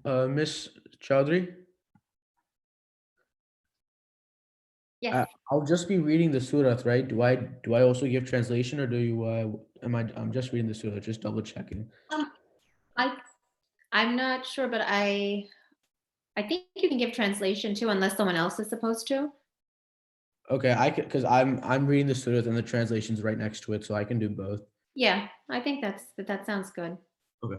Miss Chowdhury, Yes. I'll just be reading the surat, right? Do I also give translation, or do you I'm just reading the surah, just double checking. Um, I I'm not sure, but I think you can give translation too, unless someone else is supposed to. Okay, I can because I'm reading the surat and the translation's right next to it, so I can do both. Yeah, I think that sounds good. Okay.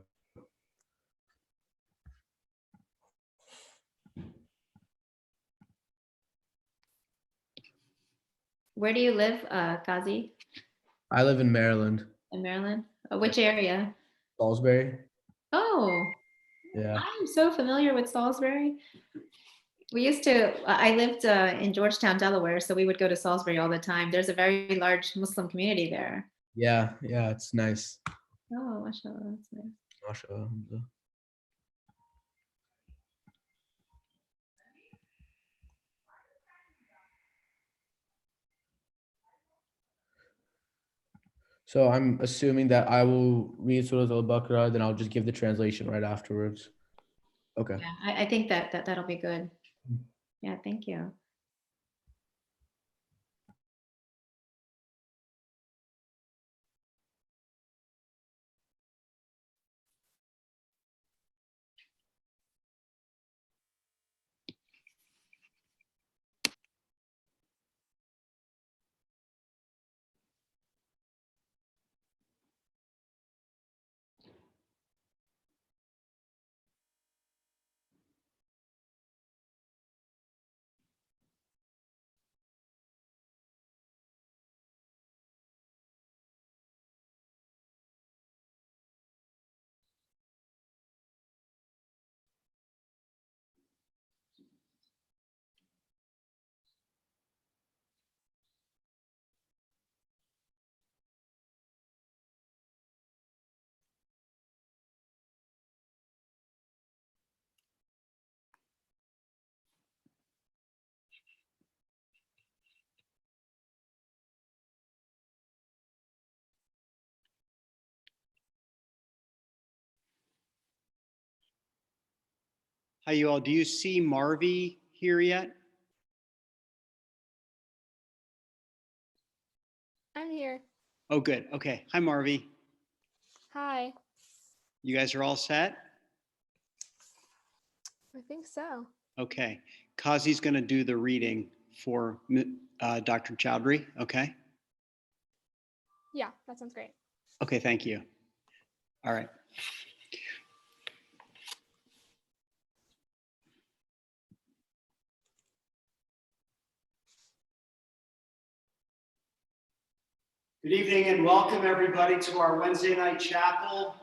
Where do you live, Kazi? I live in Maryland, In Maryland? yeah, Which area? Salisbury. Oh, Yeah. I'm so familiar with Salisbury. We used to, I lived in Georgetown, Delaware, so we would go to Salisbury all the time. There's a very large Muslim community there. Yeah, yeah, it's nice. Oh, mashallah, that's nice. MashaAllah, alhamdulillah. So I'm assuming that I will read Surah Al-Baqarah, then I'll just give the translation right afterwards. Okay. Yeah, I think that'll be good. Yeah, thank you. Hi, you all. Do you see Marvy here yet? I'm here. Oh, good. Okay. Hi, Marvy. Hi. You guys are all set? I think so. Okay. Kazi's going to do the reading for Dr. Chowdhury. Okay. Yeah, that sounds great. Okay. Thank you. All right. Good evening and welcome everybody to our Wednesday night chapel.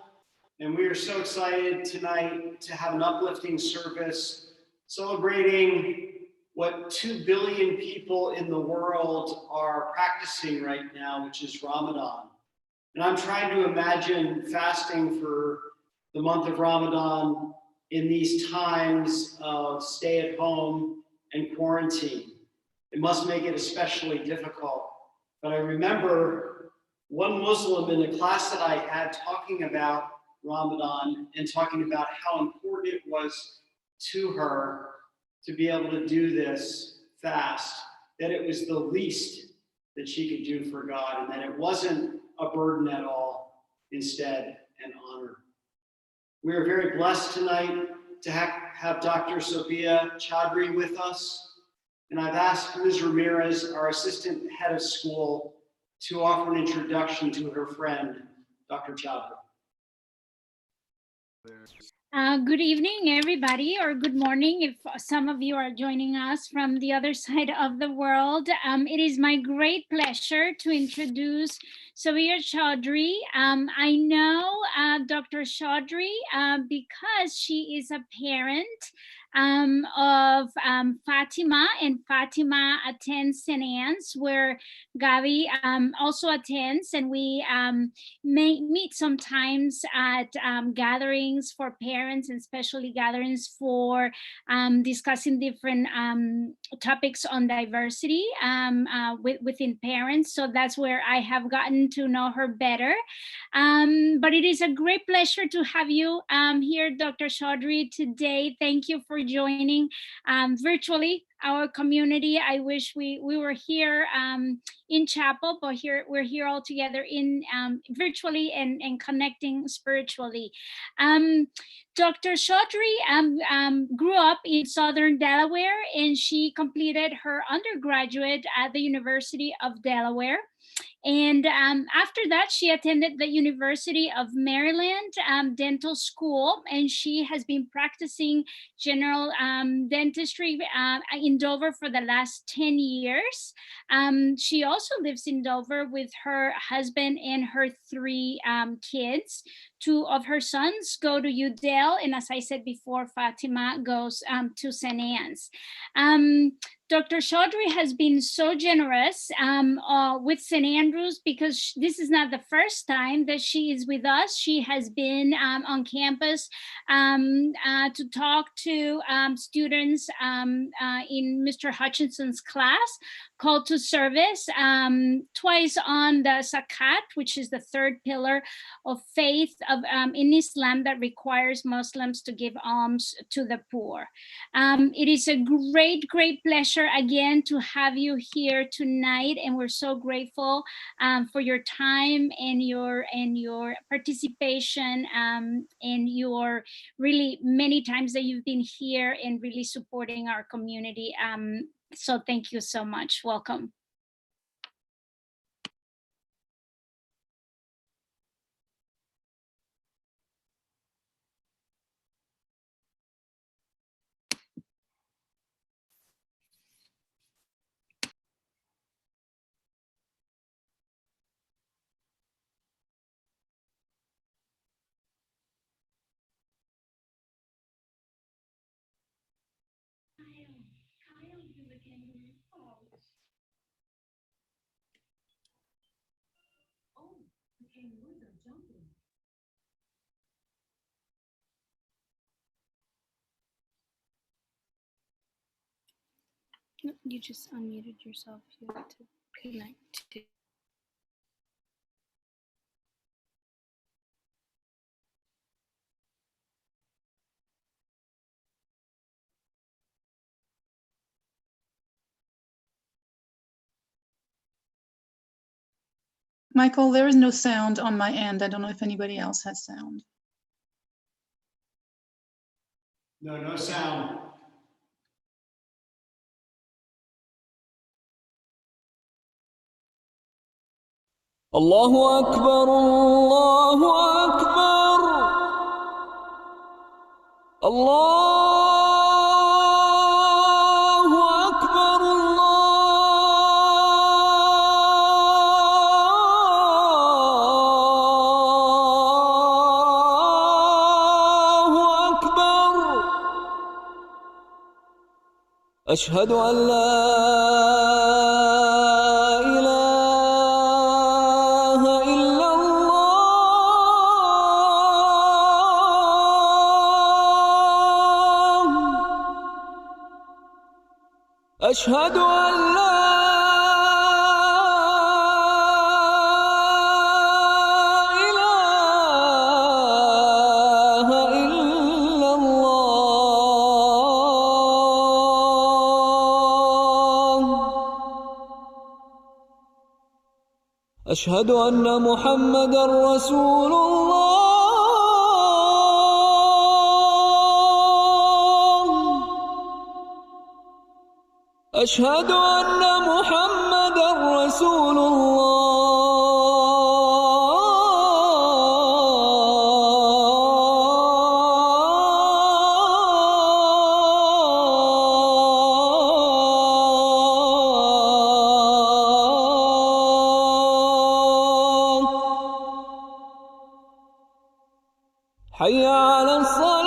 And we are so excited tonight to have an uplifting service celebrating what 2 billion people in the world are practicing right now, which is Ramadan. And I'm trying to imagine fasting for the month of Ramadan in these times of stay at home and quarantine. It must make it especially difficult. But I remember one Muslim in a class that I had talking about Ramadan and talking about how important it was to her to be able to do this fast, that it was the least that she could do for God, and that it wasn't a burden at all, instead an honor. We are very blessed tonight to have Dr. Sophia Chowdhury with us. And I've asked Ms. Ramirez, our assistant head of school, to offer an introduction to her friend, Dr. Chowdhury. Good evening, everybody, or good morning if some of you are joining us from the other side of the world. It is my great pleasure to introduce Sophia Chowdhury. I know Dr. Chowdhury because she is a parent of Fatima, and Fatima attends St. Anne's, where Gabi also attends, and we may meet sometimes at gatherings for parents, and especially gatherings for discussing different topics on diversity within parents. So that's where I have gotten to know her better. But it is a great pleasure to have you here, Dr. Chaudhry, today. Thank you for joining virtually our community. I wish we were here in chapel, but we're here all together in virtually and connecting spiritually. Dr. Chaudhry grew up in Southern Delaware, and she completed her undergraduate at the University of Delaware. And after that, she attended the University of Maryland Dental School, and she has been practicing general dentistry in Dover for the last 10 years. She also lives in Dover with her husband and her 3 kids. 2 of her sons go to UDEL, and as I said before, Fatima goes to St. Anne's. Dr. Chaudhry has been so generous with St. Andrews, because this is not the first time that she is with us. She has been on campus to talk to students in Mr. Hutchinson's class, Call to Service, twice on the Zakat, which is the 3rd pillar of faith in Islam that requires Muslims to give alms to the poor. It is a great, great pleasure again to have you here tonight, and we're so grateful for your time and your participation and your really many times that you've been here and really supporting our community. So thank you so much. Welcome. No, you just unmuted yourself. You have to connect to. Michael, there is no sound on my end. I don't know if anybody else has sound. No sound. الله أكبر الله أكبر الله أكبر الله أكبر أشهد أن لا أشهد أن لا إله إلا الله أشهد أن محمدًا رسول الله أشهد أن محمدًا رسول الله حي على الصلاة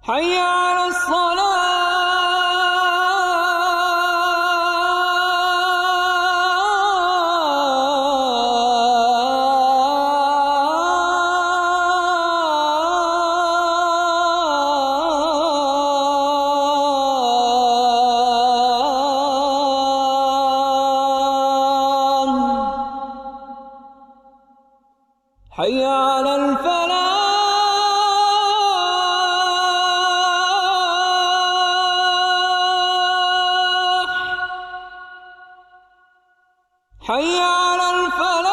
حي على الصلاة حي على الفلاح حي على الفلاح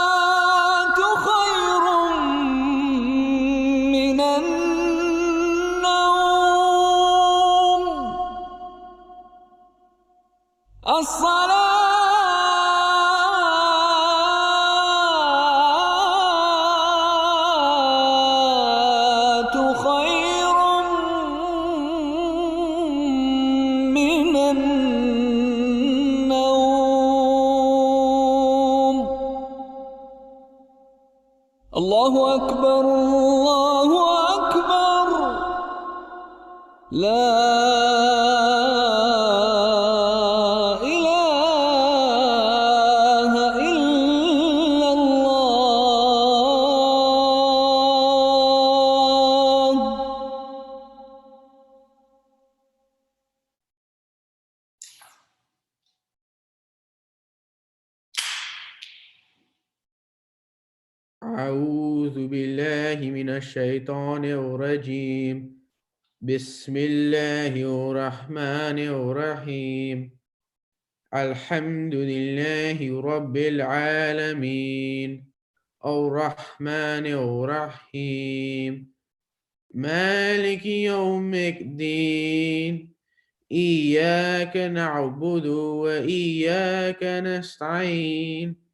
الصلاة خير من النوم الصلاة خير من النوم الله أكبر الله أكبر لا إله إلا الله أعوذ بالله من الشيطان الرجيم بسم الله الرحمن الرحيم الحمد لله رب العالمين الرحمن الرحيم مالك يوم الدين إياك نعبد وإياك نستعين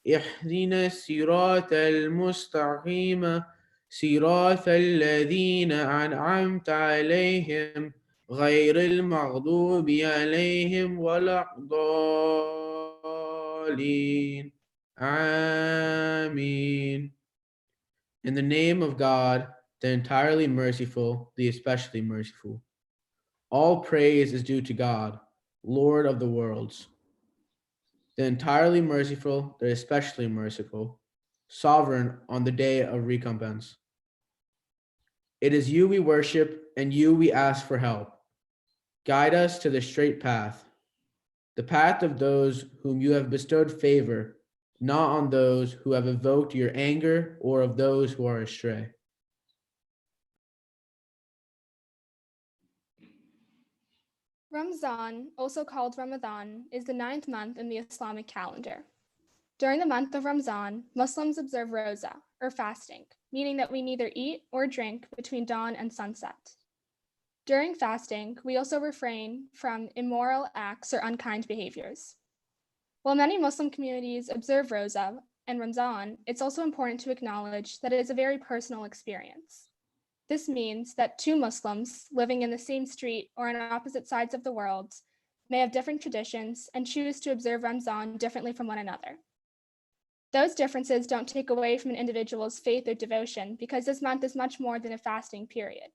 اهدنا الصراط المستقيم صراط الذين أنعمت عليهم غير المغضوب عليهم ولا الضالين آمين. In the name of God, the entirely merciful, the especially merciful. All praise is due to God, Lord of the worlds, the entirely merciful, the especially merciful, sovereign on the day of recompense. It is you we worship, and you we ask for help. Guide us to the straight path, the path of those whom you have bestowed favor, not on those who have evoked your anger or of those who are astray. Ramzan, also called Ramadan, is the 9th month in the Islamic calendar. During the month of Ramzan, Muslims observe Roza, or fasting, meaning that we neither eat or drink between dawn and sunset. During fasting, we also refrain from immoral acts or unkind behaviors. While many Muslim communities observe Roza and Ramzan, it's also important to acknowledge that it is a very personal experience. This means that two Muslims living in the same street or on opposite sides of the world may have different traditions and choose to observe Ramzan differently from one another. Those differences don't take away from an individual's faith or devotion, because this month is much more than a fasting period.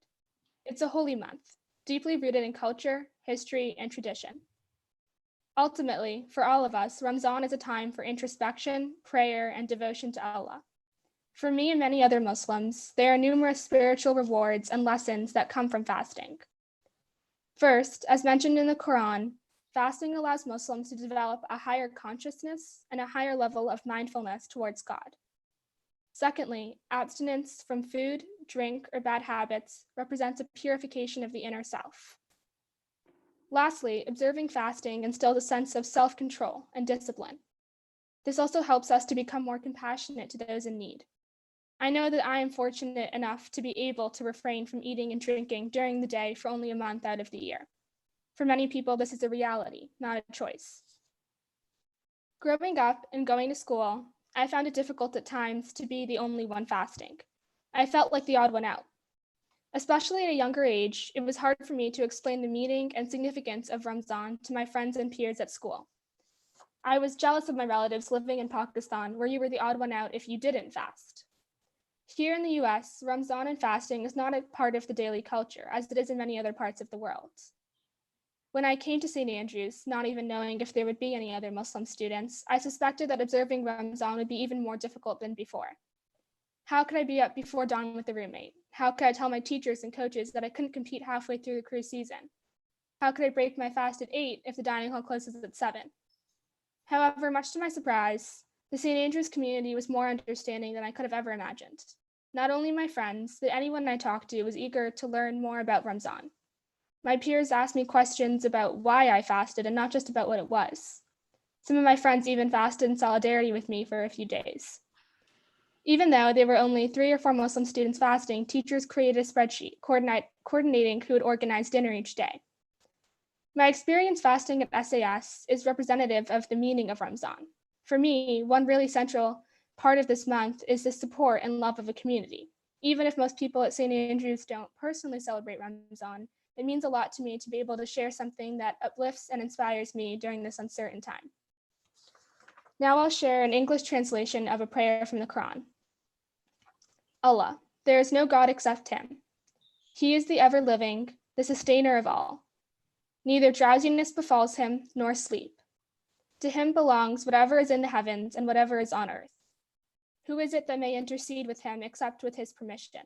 It's a holy month, deeply rooted in culture, history, and tradition. Ultimately, for all of us, Ramzan is a time for introspection, prayer, and devotion to Allah. For me and many other Muslims, there are numerous spiritual rewards and lessons that come from fasting. First, as mentioned in the Quran, fasting allows Muslims to develop a higher consciousness and a higher level of mindfulness towards God. Secondly, abstinence from food, drink, or bad habits represents a purification of the inner self. Lastly, observing fasting instills a sense of self-control and discipline. This also helps us to become more compassionate to those in need. I know that I am fortunate enough to be able to refrain from eating and drinking during the day for only a month out of the year. For many people, this is a reality, not a choice. Growing up and going to school, I found it difficult at times to be the only one fasting. I felt like the odd one out. Especially at a younger age, it was hard for me to explain the meaning and significance of Ramzan to my friends and peers at school. I was jealous of my relatives living in Pakistan, where you were the odd one out if you didn't fast. Here in the US, Ramzan and fasting is not a part of the daily culture, as it is in many other parts of the world. When I came to St. Andrews, not even knowing if there would be any other Muslim students, I suspected that observing Ramzan would be even more difficult than before. How could I be up before dawn with a roommate? How could I tell my teachers and coaches that I couldn't compete halfway through the cruise season? How could I break my fast at 8 if the dining hall closes at 7? However, much to my surprise, the St. Andrews community was more understanding than I could have ever imagined. Not only my friends, but anyone I talked to was eager to learn more about Ramzan. My peers asked me questions about why I fasted and not just about what it was. Some of my friends even fasted in solidarity with me for a few days. Even though there were only 3 or 4 Muslim students fasting, teachers created a spreadsheet coordinating who would organize dinner each day. My experience fasting at SAS is representative of the meaning of Ramzan. For me, one really central part of this month is the support and love of a community. Even if most people at St. Andrews don't personally celebrate Ramzan, it means a lot to me to be able to share something that uplifts and inspires me during this uncertain time. Now I'll share an English translation of a prayer from the Quran. Allah, there is no God except Him. He is the ever-living, the sustainer of all. Neither drowsiness befalls Him nor sleep. To Him belongs whatever is in the heavens and whatever is on earth. Who is it that may intercede with Him except with His permission?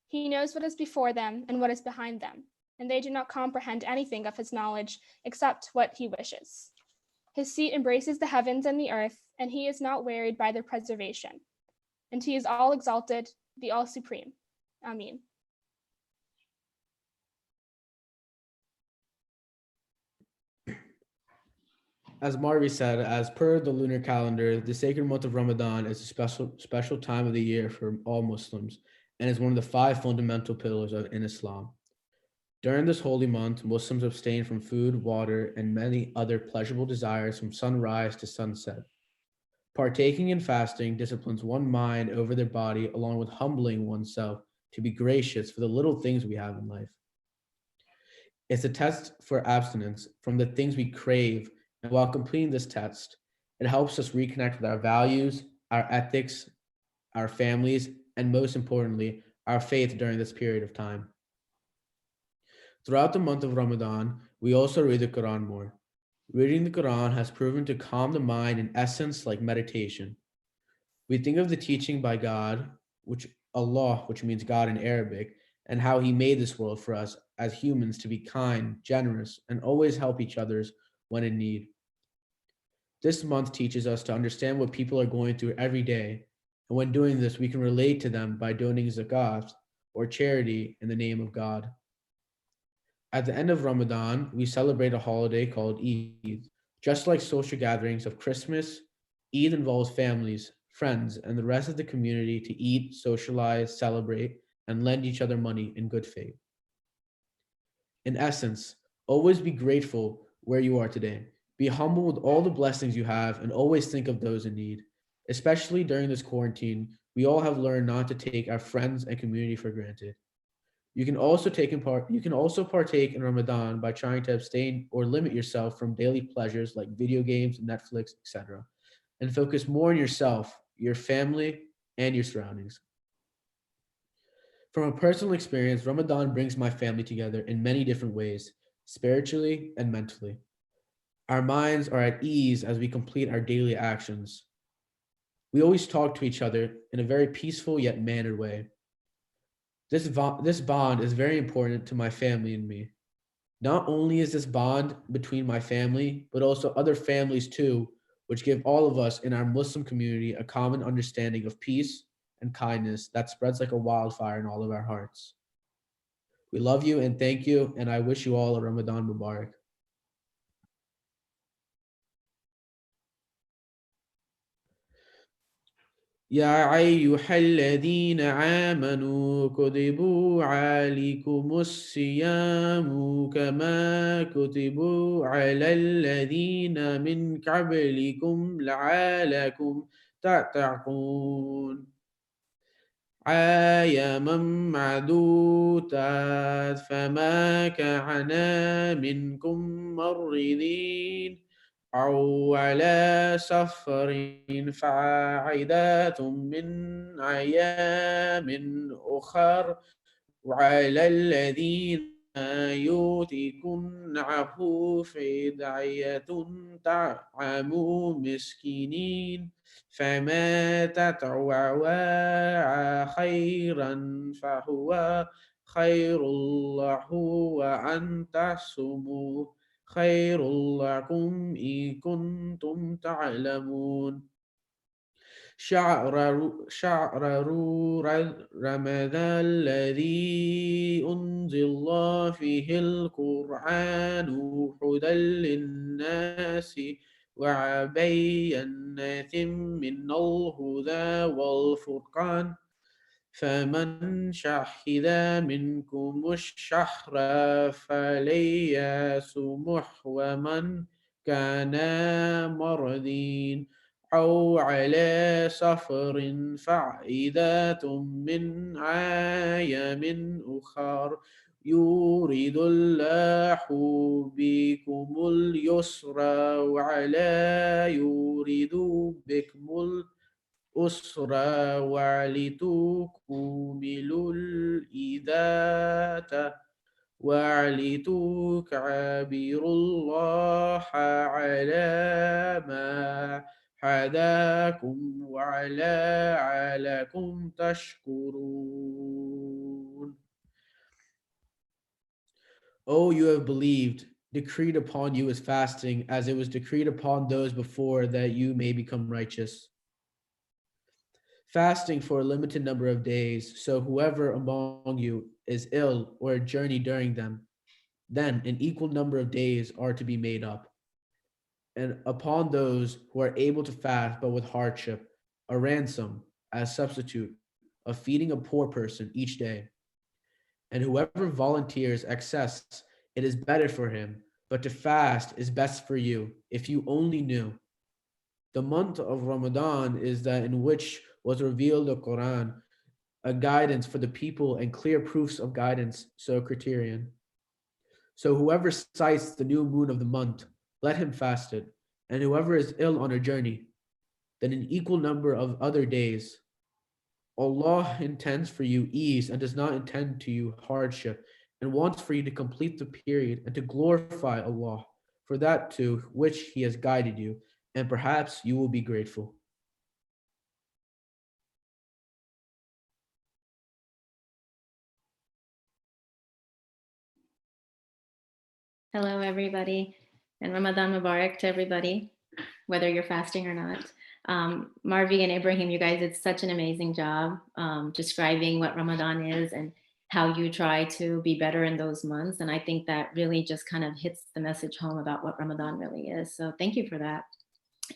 He knows what is before them and what is behind them, and they do not comprehend anything of His knowledge except what He wishes. His seat embraces the heavens and the earth, and He is not wearied by their preservation. And He is all exalted, the all supreme. Amen. As Marvi said, as per the lunar calendar, the sacred month of Ramadan is a special time of the year for all Muslims and is one of the 5 fundamental pillars in Islam. During this holy month, Muslims abstain from food, water, and many other pleasurable desires from sunrise to sunset. Partaking in fasting disciplines one mind over their body, along with humbling oneself to be gracious for the little things we have in life. It's a test for abstinence from the things we crave, and while completing this test, it helps us reconnect with our values, our ethics, our families, and most importantly, our faith during this period of time. Throughout the month of Ramadan, we also read the Quran more. Reading the Quran has proven to calm the mind in essence like meditation. We think of the teaching by God, Allah, which means God in Arabic, and how He made this world for us as humans to be kind, generous, and always help each other when in need. This month teaches us to understand what people are going through every day, and when doing this, we can relate to them by donating zakat or charity in the name of God. At the end of Ramadan, we celebrate a holiday called Eid. Just like social gatherings of Christmas, Eid involves families, friends, and the rest of the community to eat, socialize, celebrate, and lend each other money in good faith. In essence, always be grateful where you are today. Be humble with all the blessings you have and always think of those in need. Especially during this quarantine, we all have learned not to take our friends and community for granted. You can also partake in Ramadan by trying to abstain or limit yourself from daily pleasures like video games, Netflix, etc., and focus more on yourself, your family, and your surroundings. From a personal experience, Ramadan brings my family together in many different ways, spiritually and mentally. Our minds are at ease as we complete our daily actions. We always talk to each other in a very peaceful yet mannered way. This bond is very important to my family and me. Not only is this bond between my family, but also other families too, which give all of us in our Muslim community a common understanding of peace and kindness that spreads like a wildfire in all of our hearts. We love you and thank you, and I wish you all a Ramadan Mubarak. يا أيها الذين آمنوا كتبوا عليكم الصيام كما كتبوا على الذين من قبلكم لعلكم تتقون أياما معدودات فما كان منكم مرضين أو على سفر فعدة من أيام أخر وعلى الذين يؤتكنه فدية طعام مسكين فما تطوعوا خيرا فهو خير له وأن تصوموا خير لكم إن كنتم تعلمون شهر رمضان الذي أنزل فيه القرآن هدى للناس وبينات من الهدى والفرقان فمن شهد منكم الشهر فليصمه ومن كان مرضٍ أو على سفر فعدة من أيام أخر يريد الله بكم اليسر ولا يريد بكم الأسر ولتكملوا العدة ولتكبروا الله على ما هداكم ولعلكم تشكرون. O you have believed, decreed upon you is fasting as it was decreed upon those before that you may become righteous. Fasting for a limited number of days, so whoever among you is ill or a journey during them, then an equal number of days are to be made up. And upon those who are able to fast but with hardship, a ransom as substitute of feeding a poor person each day. And whoever volunteers excess, it is better for him, but to fast is best for you, if you only knew. The month of Ramadan is that in which was revealed the Quran, a guidance for the people and clear proofs of guidance, so a criterion. So whoever sights the new moon of the month, let him fast it, and whoever is ill on a journey, then an equal number of other days. Allah intends for you ease and does not intend to you hardship, and wants for you to complete the period and to glorify Allah for that to which He has guided you, and perhaps you will be grateful. Hello, everybody, and Ramadan Mubarak to everybody, whether you're fasting or not. Marvi and Ibrahim, you guys did such an amazing job describing what Ramadan is and how you try to be better in those months. And I think that really just kind of hits the message home about what Ramadan really is. So thank you for that.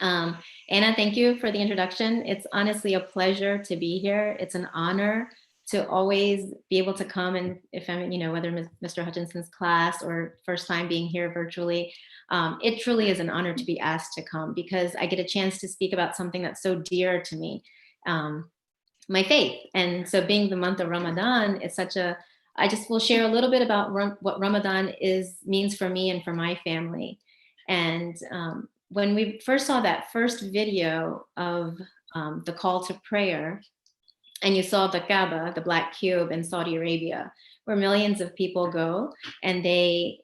Anna, thank you for the introduction. It's honestly a pleasure to be here. It's an honor to always be able to come, and if I'm, whether Mr. Hutchinson's class or first time being here virtually, it truly is an honor to be asked to come because I get a chance to speak about something that's so dear to me, my faith. And so being the month of Ramadan is I just will share a little bit about what Ramadan means for me and for my family. And when we first saw that first video of the call to prayer, and you saw the Kaaba, the Black Cube in Saudi Arabia, where millions of people go and they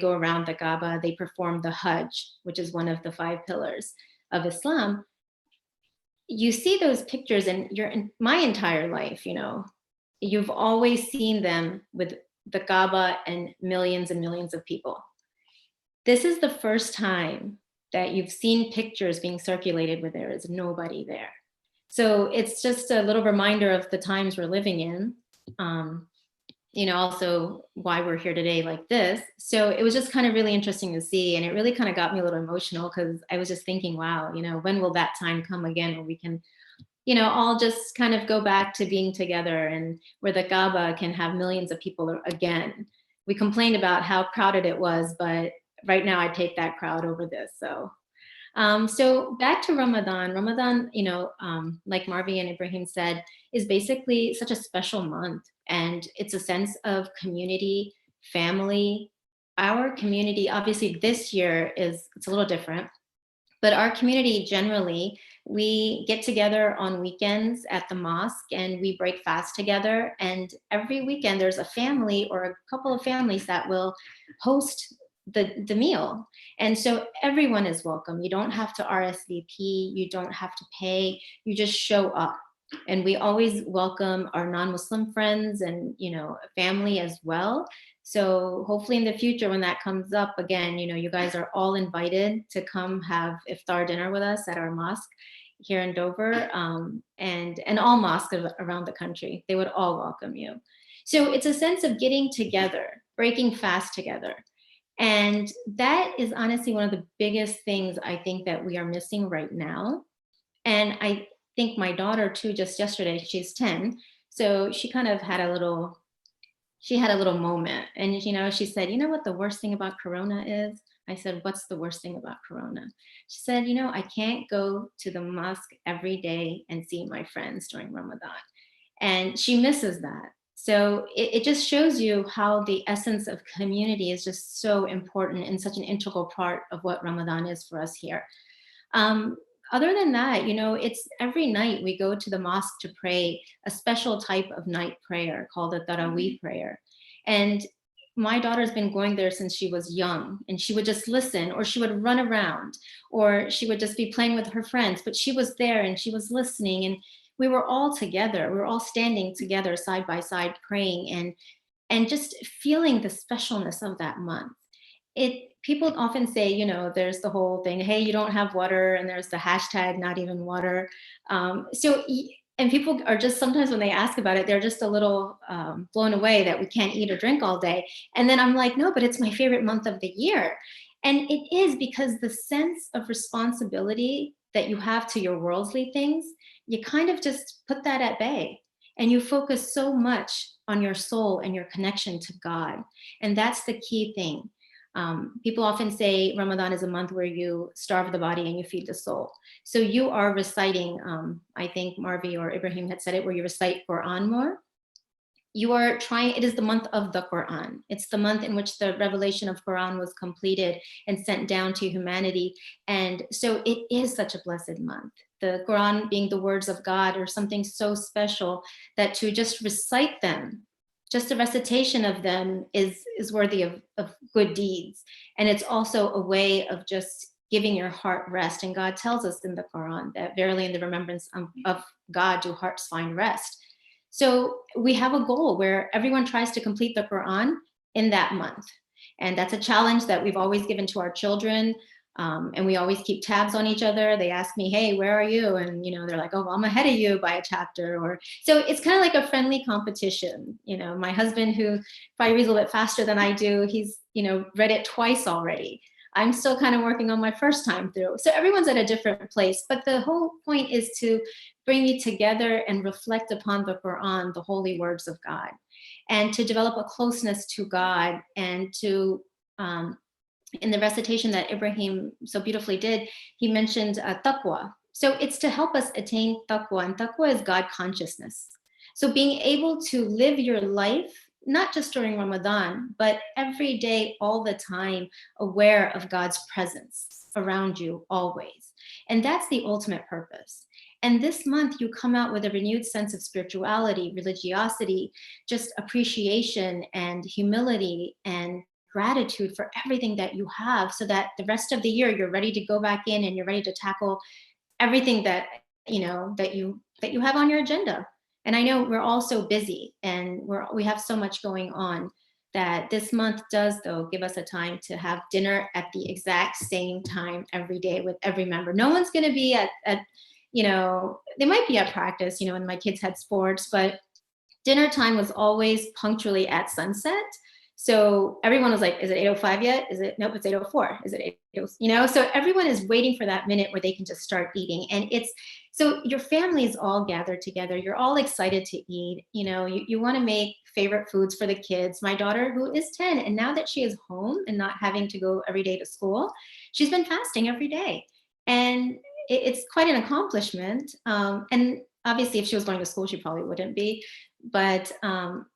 go around the Kaaba, they perform the Hajj, which is one of the 5 pillars of Islam. You see those pictures and in my entire life, you've always seen them with the Kaaba and millions of people. This is the first time that you've seen pictures being circulated where there is nobody there. So it's just a little reminder of the times we're living in, also why we're here today like this. So it was just kind of really interesting to see. And it really kind of got me a little emotional because I was just thinking, wow, when will that time come again where we can all just kind of go back to being together, and where the Kaaba can have millions of people again. We complained about how crowded it was, but right now I take that crowd over this. So back to Ramadan. Ramadan, like Marvi and Ibrahim said, is basically such a special month, and it's a sense of community, family. Our community, obviously this year it's a little different, but our community generally, we get together on weekends at the mosque and we break fast together. And every weekend there's a family or a couple of families that will host the meal. And so everyone is welcome. You don't have to RSVP, you don't have to pay, you just show up. And we always welcome our non-Muslim friends and, family as well. So hopefully in the future, when that comes up again, you guys are all invited to come have iftar dinner with us at our mosque here in Dover, and all mosques around the country. They would all welcome you. So it's a sense of getting together, breaking fast together. And that is honestly one of the biggest things I think that we are missing right now. And I think my daughter too, just yesterday, she's 10. So she kind of had a little moment, and she said, "You know what the worst thing about Corona is?" I said, "What's the worst thing about Corona?" She said, "I can't go to the mosque every day and see my friends during Ramadan." And she misses that. So it just shows you how the essence of community is just so important and such an integral part of what Ramadan is for us here. Other than that, it's every night we go to the mosque to pray a special type of night prayer called the Taraweeh prayer. And my daughter's been going there since she was young, and she would just listen, or she would run around, or she would just be playing with her friends, but she was there and she was listening, and we were all together. We were all standing together side by side praying and just feeling the specialness of that month. People often say, there's the whole thing, hey, you don't have water, and there's the hashtag not even water. And people are just, sometimes when they ask about it, they're just a little blown away that we can't eat or drink all day. And then I'm like, no, but it's my favorite month of the year. And it is, because the sense of responsibility that you have to your worldly things, you kind of just put that at bay, and you focus so much on your soul and your connection to God. And that's the key thing. People often say Ramadan is a month where you starve the body and you feed the soul. So you are reciting, I think Marvi or Ibrahim had said it, where you recite Quran more. You are trying, it is the month of the Quran. It's the month in which the revelation of Quran was completed and sent down to humanity. And so it is such a blessed month. The Quran being the words of God, or something so special that to just recite them, just the recitation of them is worthy of good deeds. And it's also a way of just giving your heart rest. And God tells us in the Quran that verily in the remembrance of God do hearts find rest. So we have a goal where everyone tries to complete the Quran in that month. And that's a challenge that we've always given to our children. And we always keep tabs on each other. They ask me, hey, where are you? And, they're like, oh, well, I'm ahead of you by a chapter. So it's kind of like a friendly competition. My husband, who probably reads a little bit faster than I do, he's, read it twice already. I'm still kind of working on my first time through. So everyone's at a different place. But the whole point is to bring you together and reflect upon the Quran, the holy words of God, and to develop a closeness to God, and to, in the recitation that Ibrahim so beautifully did, he mentioned taqwa. So it's to help us attain taqwa, and taqwa is God consciousness. So being able to live your life, not just during Ramadan, but every day, all the time, aware of God's presence around you always. And that's the ultimate purpose. And this month you come out with a renewed sense of spirituality, religiosity, just appreciation and humility and gratitude for everything that you have, so that the rest of the year you're ready to go back in and you're ready to tackle everything that that you have on your agenda. And I know we're all so busy and we have so much going on, that this month does though give us a time to have dinner at the exact same time every day with every member. No one's going to be at they might be at practice, when my kids had sports, but dinner time was always punctually at sunset. So everyone was like, is it 8:05 yet? Is it, nope, it's 8:04. Is it 8:00? You know, so everyone is waiting for that minute where they can just start eating. And it's, so your family is all gathered together. You're all excited to eat. You know, you want to make favorite foods for the kids. My daughter, who is 10, and now that she is home and not having to go every day to school, she's been fasting every day. And it's quite an accomplishment. And obviously, if she was going to school, she probably wouldn't be. But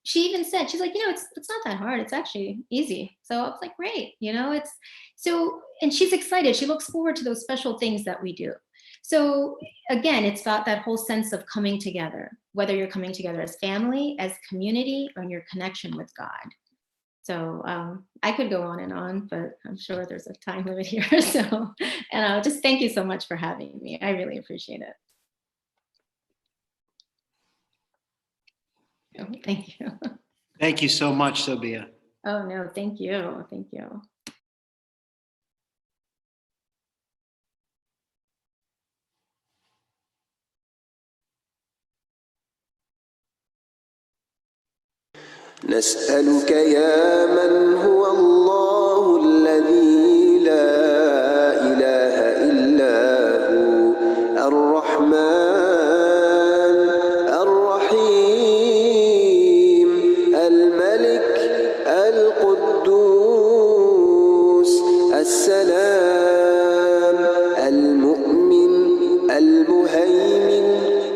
she even said, she's like, you know, it's not that hard. It's actually easy. So I was like, great. You know, it's so, and she's excited. She looks forward to those special things that we do. So again, it's about that whole sense of coming together, whether you're coming together as family, as community, or in your connection with God. So I could go on, but I'm sure there's a time limit here. So, and I'll just thank you so much for having me. I really appreciate it. Oh, thank you. Thank you so much, Sobia. Oh, no, thank you. Thank you. نسألك يا من هو الله الذي لا إله إلا هو الرحمن الرحيم الملك القدوس السلام المؤمن المهيمن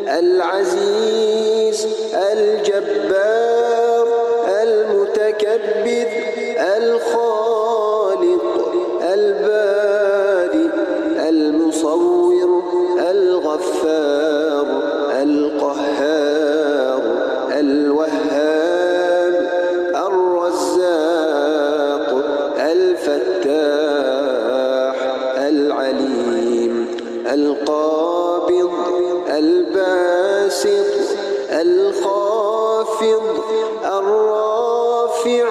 العزيز الجبار المتكبر الخالق البارئ المصور الغفار القهار الوهاب الرزاق الفتاح العليم القابض الباسط الخافض الرافع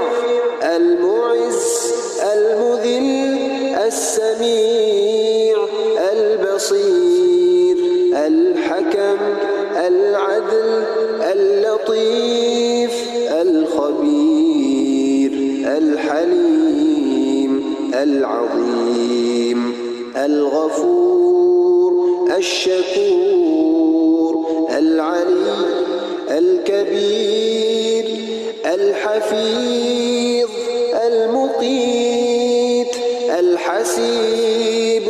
المعز المذل السميع البصير الحكم العدل اللطيف الخبير الحليم العظيم الغفور الشكور العلي الكبير الحفيظ المقيت الحسيب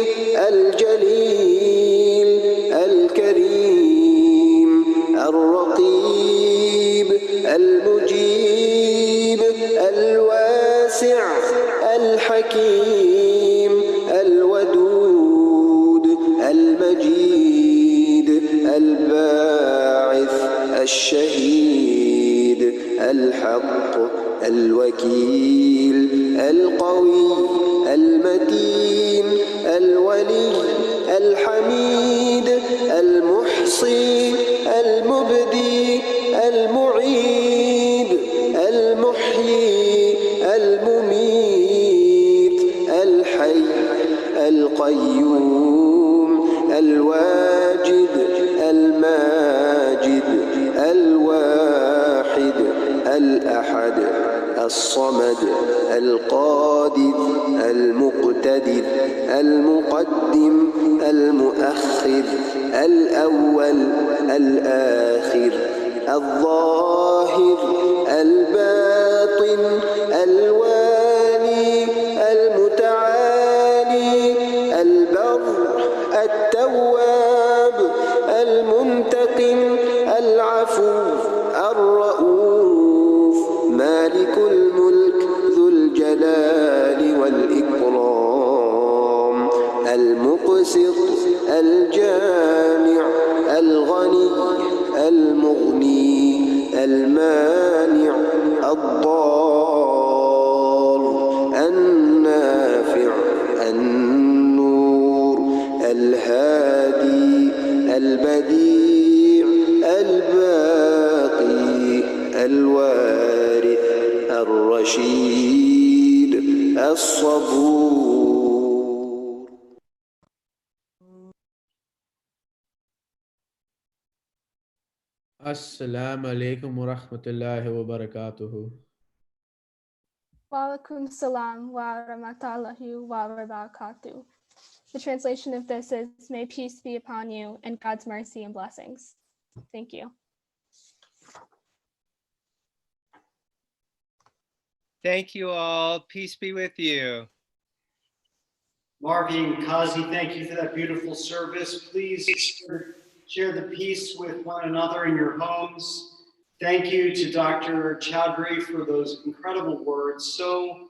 الجليل الكريم الرقيب المجيب الواسع الحكيم الودود المجيد الباعث الشهيد الحق الوكيل القوي المتين الولي الحميد المحصي المبدي المعيد المحيي المميت الحي القيوم الواجد الماجد الواحد الأحد الصمد القادر المقتدر المقدم المؤخر الأول الآخر الظاهر الباطن الوالي المتعالي البر التواب المنتقم العفو الرؤوف مالك الملك ذو الجلال والإكرام المقسط الجامع الغني المغني المانع الضار النافع النور الهادي البديع الباقي الوارث الرشيد الصبور. Assalamu alaikum wa rahmatullahi wa barakatuhu. Wa alaikum salam wa rahmatullahi wa barakatuh. The translation of this is, may peace be upon you and God's mercy and blessings. Thank you. Thank you all. Peace be with you. Marvi and Kazi, thank you for that beautiful service. Please share the peace with one another in your homes. Thank you to Dr. Chowdhury for those incredible words, so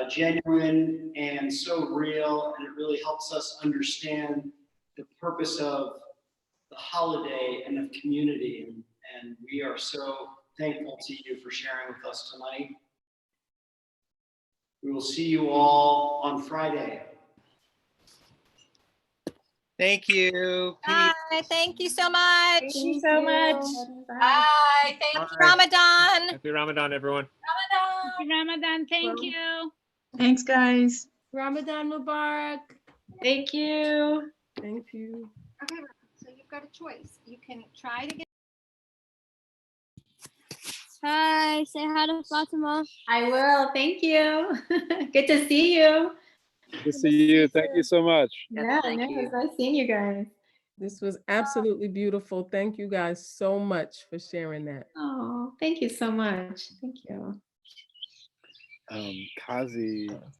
genuine and so real, and it really helps us understand the purpose of the holiday and of community. And we are so thankful to you for sharing with us tonight. We will see you all on Friday. Thank you. Peace. Bye. Thank you so much. Thank you so much. Bye. Happy Ramadan. Happy Ramadan, everyone. Happy Ramadan. Thank you. Thanks, guys. Ramadan Mubarak. Thank you. Thank you. Okay, so you've got a choice. You can try to get. Hi, say hi to Fatima. I will. Thank you. Good to see you. Good to see you. Thank you so much. Yeah, no, it's nice seeing you guys. This was absolutely beautiful. Thank you guys so much for sharing that. Oh, thank you so much. Thank you. Kazi